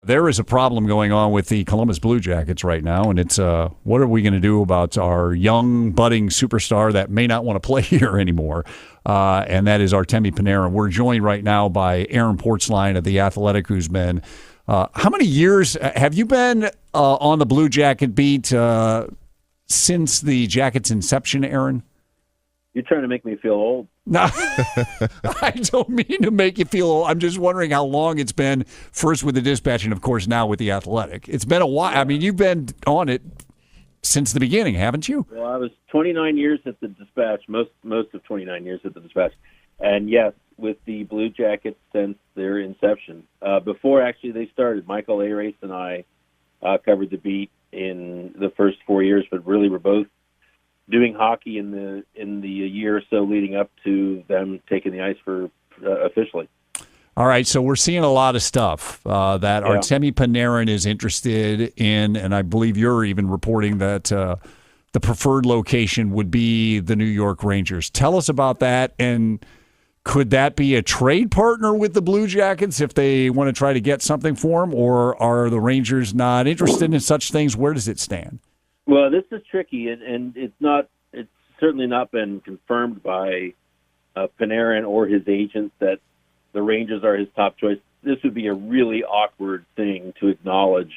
There is a problem going on with the Columbus Blue Jackets right now, and it's what are we going to do about our young, budding superstar that may not want to play here anymore, and that is Artemi Panarin. We're joined right now by Aaron Portzline of The Athletic, who's been how many years have you been on the Blue Jacket beat since the Jackets' inception, Aaron? You're trying to make me feel old. No, I don't mean to make you feel old. I'm just wondering how long it's been, first with the Dispatch and, of course, now with The Athletic. It's been a while. I mean, you've been on it since the beginning, haven't you? Well, I was 29 years at the Dispatch, most of 29 years at the Dispatch. And, yes, with the Blue Jackets since their inception. Before, actually, they started, Michael Arace and I covered the beat in the first 4 years, but really we're both doing hockey in the year or so leading up to them taking the ice for officially. All right, so we're seeing a lot of stuff that Artemi Panarin is interested in, and I believe you're even reporting that the preferred location would be the New York Rangers. Tell us about that, and could that be a trade partner with the Blue Jackets if they want to try to get something for him, or are the Rangers not interested in such things? Where does it stand? Well, this is tricky, and it's certainly not been confirmed by Panarin or his agent that the Rangers are his top choice. This would be a really awkward thing to acknowledge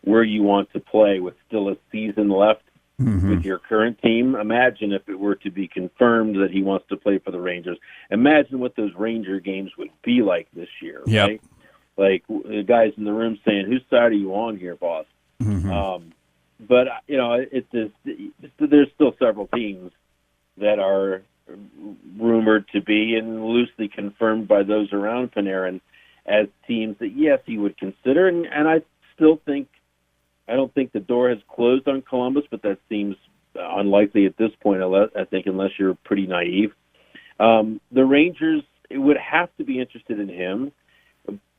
where you want to play with still a season left with your current team. Imagine if it were to be confirmed that he wants to play for the Rangers. Imagine what those Ranger games would be like this year, right? Like the guys in the room saying, "Whose side are you on here, boss?" But, there's still several teams that are rumored to be and loosely confirmed by those around Panarin as teams that, yes, he would consider. And I don't think the door has closed on Columbus, but that seems unlikely at this point, I think, unless you're pretty naive. The Rangers would have to be interested in him,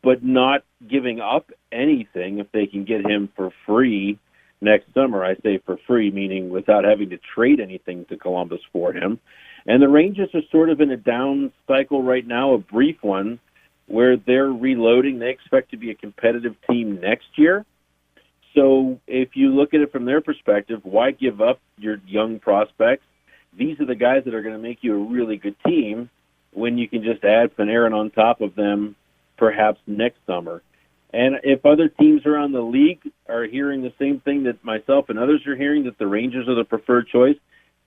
but not giving up anything if they can get him for free next summer. I say for free, meaning without having to trade anything to Columbus for him. And the Rangers are sort of in a down cycle right now, a brief one, where they're reloading. They expect to be a competitive team next year. So if you look at it from their perspective, why give up your young prospects? These are the guys that are going to make you a really good team when you can just add Panarin on top of them perhaps next summer. And if other teams around the league are hearing the same thing that myself and others are hearing, that the Rangers are the preferred choice,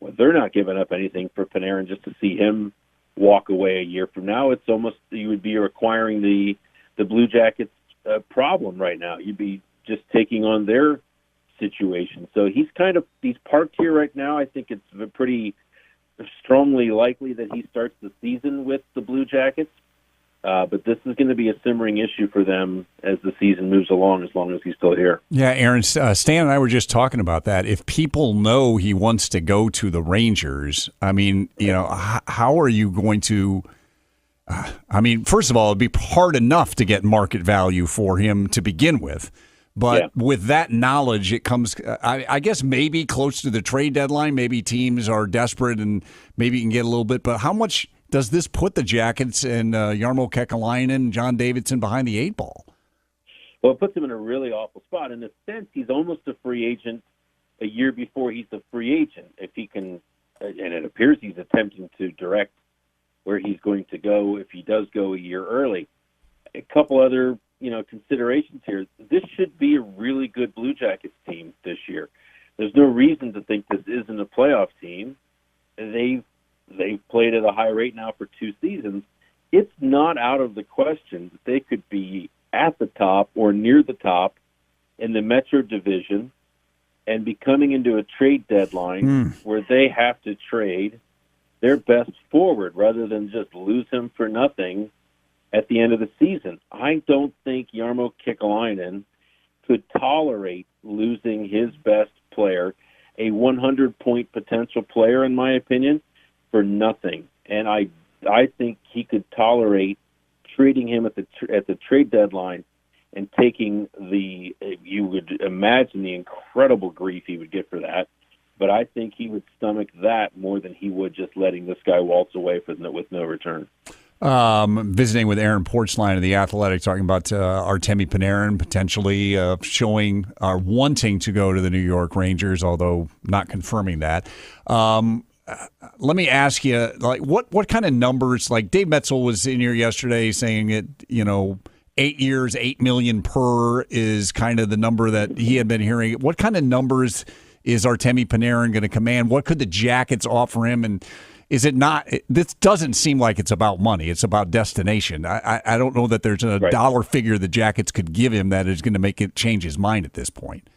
well, they're not giving up anything for Panarin just to see him walk away a year from now. It's almost, you would be requiring the Blue Jackets problem right now. You'd be just taking on their situation. So he's parked here right now. I think it's pretty strongly likely that he starts the season with the Blue Jackets. But this is going to be a simmering issue for them as the season moves along, as long as he's still here. Yeah, Aaron, Stan and I were just talking about that. If people know he wants to go to the Rangers, I mean, how are you going to first of all, it'd be hard enough to get market value for him to begin with. But with that knowledge, it comes, I guess, maybe close to the trade deadline. Maybe teams are desperate and maybe you can get a little bit. But how much does this put the Jackets and Jarmo Kekalainen and John Davidson behind the eight ball? Well, it puts him in a really awful spot. In a sense, he's almost a free agent a year before he's a free agent. If he can, and it appears he's attempting to direct where he's going to go if he does go a year early. A couple other considerations here. This should be a really good Blue Jackets team this year. There's no reason to think this isn't a playoff team. They've played at a high rate now for 2 seasons. It's not out of the question that they could be at the top or near the top in the Metro Division and be coming into a trade deadline where they have to trade their best forward rather than just lose him for nothing at the end of the season. I don't think Jarmo Kekalainen could tolerate losing his best player, a 100-point potential player, in my opinion, for nothing. And I think he could tolerate trading him at the trade deadline and taking you would imagine the incredible grief he would get for that. But I think he would stomach that more than he would just letting this guy waltz away with no return. Visiting with Aaron Portzline of The Athletic, talking about Artemi Panarin potentially showing or wanting to go to the New York Rangers, although not confirming that. Let me ask you, like, what kind of numbers? Like Dave Metzel was in here yesterday saying it, 8 years, $8 million per is kind of the number that he had been hearing. What kind of numbers is Artemi Panarin going to command? What could the Jackets offer him? And is it not? This doesn't seem like it's about money. It's about destination. I don't know that there's a dollar figure the Jackets could give him that is going to make it change his mind at this point.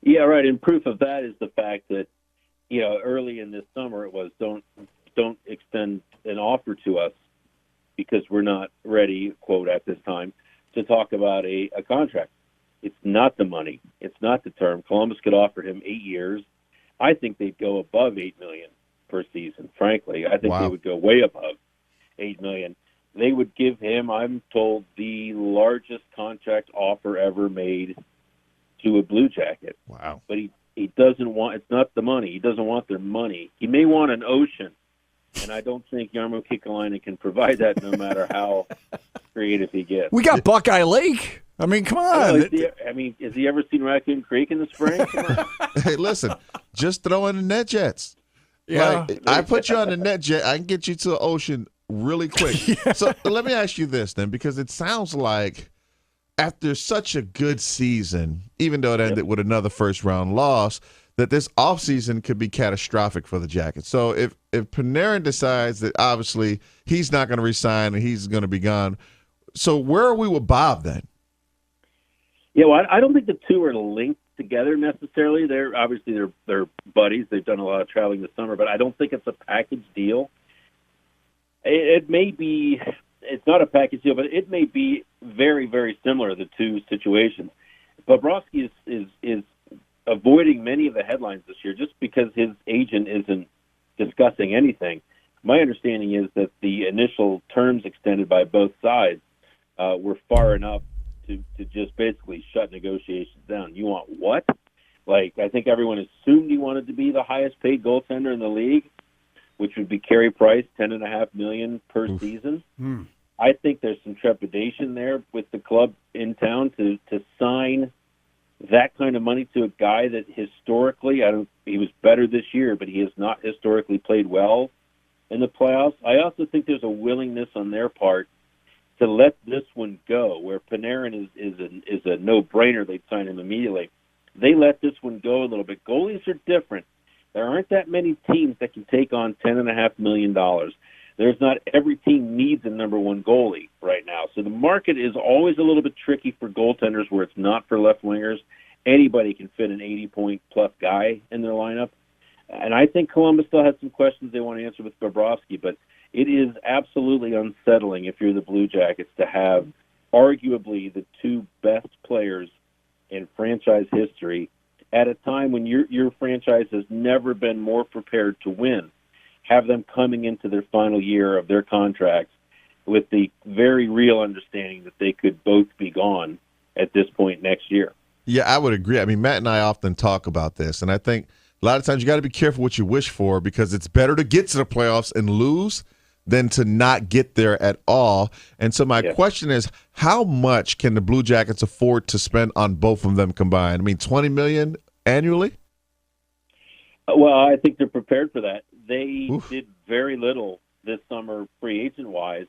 Yeah, right. And proof of that is the fact that early in this summer it was don't extend an offer to us because we're not ready, quote, at this time to talk about a contract. It's not the money. It's not the term. Columbus could offer him 8 years. I think they'd go above $8 million per season. Frankly, I think they would go way above $8 million. They would give him, I'm told, the largest contract offer ever made to a Blue Jacket. Wow! But he doesn't want. It's not the money. He doesn't want their money. He may want an ocean, and I don't think Jarmo Kekalainen can provide that, no matter how creative he gets. We got Buckeye Lake. I mean, come on. Has he ever seen Raccoon Creek in the spring? Come on. Hey, listen, just throw in the net jets. Yeah. Like, I put you on the net jet, I can get you to the ocean really quick. Yeah. So let me ask you this then, because it sounds like after such a good season, even though it ended with another first-round loss, that this offseason could be catastrophic for the Jackets. So if Panarin decides that obviously he's not going to resign and he's going to be gone, so where are we with Bob then? Yeah, well, I don't think the two are linked together necessarily. They're buddies. They've done a lot of traveling this summer, but I don't think it's a package deal. It may be. It's not a package deal, but it may be very, very similar, the two situations. Bobrovsky is avoiding many of the headlines this year just because his agent isn't discussing anything. My understanding is that the initial terms extended by both sides were far enough to just basically shut negotiations down. You want what? Like, I think everyone assumed he wanted to be the highest paid goaltender in the league, which would be Carey Price, $10.5 million per season. I think there's some trepidation there with the club in town to sign that kind of money to a guy that historically, he was better this year, but he has not historically played well in the playoffs. I also think there's a willingness on their part to let this one go, where Panarin is a no-brainer. They'd sign him immediately. They let this one go a little bit. Goalies are different. There aren't that many teams that can take on $10.5 million. There's not every team needs a number one goalie right now. So the market is always a little bit tricky for goaltenders where it's not for left wingers. Anybody can fit an 80-point-plus guy in their lineup. And I think Columbus still has some questions they want to answer with Bobrovsky, but it is absolutely unsettling if you're the Blue Jackets to have arguably the two best players in franchise history at a time when your franchise has never been more prepared to win. Have them coming into their final year of their contracts with the very real understanding that they could both be gone at this point next year. Yeah, I would agree. I mean, Matt and I often talk about this, and I think a lot of times you got to be careful what you wish for because it's better to get to the playoffs and lose than to not get there at all. And so my question is, how much can the Blue Jackets afford to spend on both of them combined? I mean, $20 million annually? Well, I think they're prepared for that. They did very little this summer free agent-wise.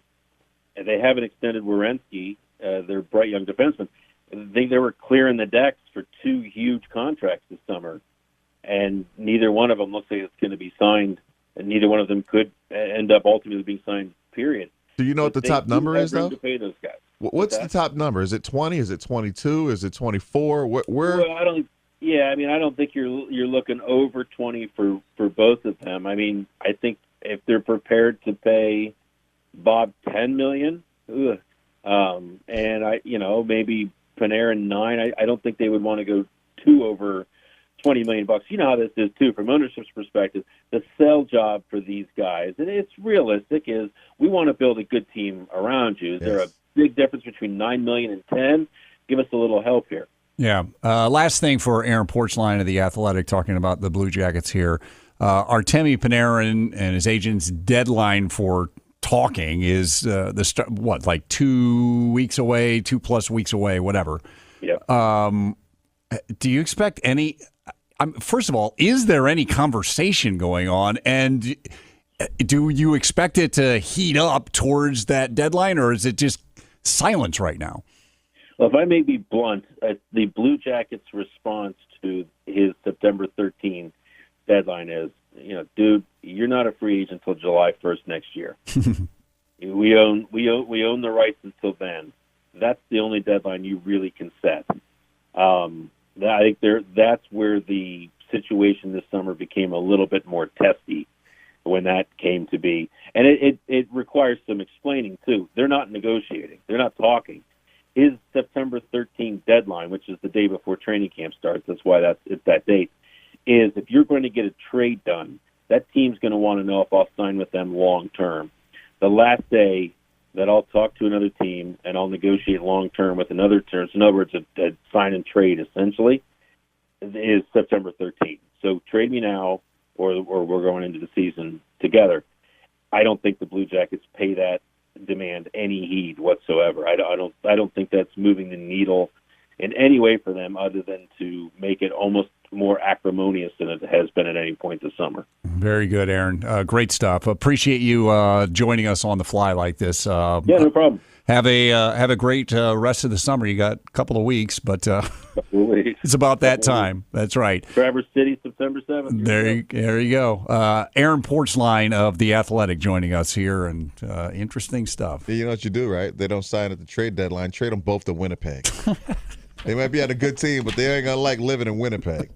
They haven't extended Werenski, their bright young defenseman. They were clearing the decks for two huge contracts this summer, and neither one of them looks like it's going to be signed, and neither one of them could end up ultimately being signed, period. Do you know what the top number is, though? To pay those guys. What's the top number? Is it 20? Is it 22? Is it 24? Where? Well, I don't think you're looking over 20 for both of them. I mean, I think if they're prepared to pay Bob $10 million, and maybe Panarin $9 million, I don't think they would want to go too over $20 million. You know how this is too, from ownership's perspective. The sell job for these guys, and it's realistic, is we want to build a good team around you. Is there a big difference between $9 million and $10 million? Give us a little help here. Yeah. Last thing for Aaron Portzline of The Athletic, talking about the Blue Jackets here. Artemi Panarin and his agent's deadline for talking is like 2 weeks away, 2+ weeks away, whatever. Yeah. Do you expect any? First of all, is there any conversation going on, and do you expect it to heat up towards that deadline, or is it just silence right now? Well, if I may be blunt, the Blue Jackets' response to his September 13th deadline is, dude, you're not a free agent until July 1st next year. we own the rights until then. That's the only deadline you really can set. I think that's where the situation this summer became a little bit more testy when that came to be. And it requires some explaining, too. They're not negotiating. They're not talking. His September 13th deadline, which is the day before training camp starts, that's why it's that date, is if you're going to get a trade done, that team's going to want to know if I'll sign with them long term. The last day that I'll talk to another team and I'll negotiate long term with another team, in other words, a sign and trade essentially, is September 13th. So trade me now, or we're going into the season together. I don't think the Blue Jackets pay that demand any heed whatsoever. I don't think that's moving the needle in any way for them, other than to make it almost more acrimonious than it has been at any point this summer. Very good, Aaron. Great stuff. Appreciate you joining us on the fly like this. Yeah, no problem. Have a great rest of the summer. You got a couple of weeks, but it's about that time. That's right. Traverse City, September 7th. There you go. Aaron Portzline of The Athletic joining us here, and interesting stuff. You know what you do, right? They don't sign at the trade deadline. Trade them both to Winnipeg. They might be on a good team, but they ain't going to like living in Winnipeg.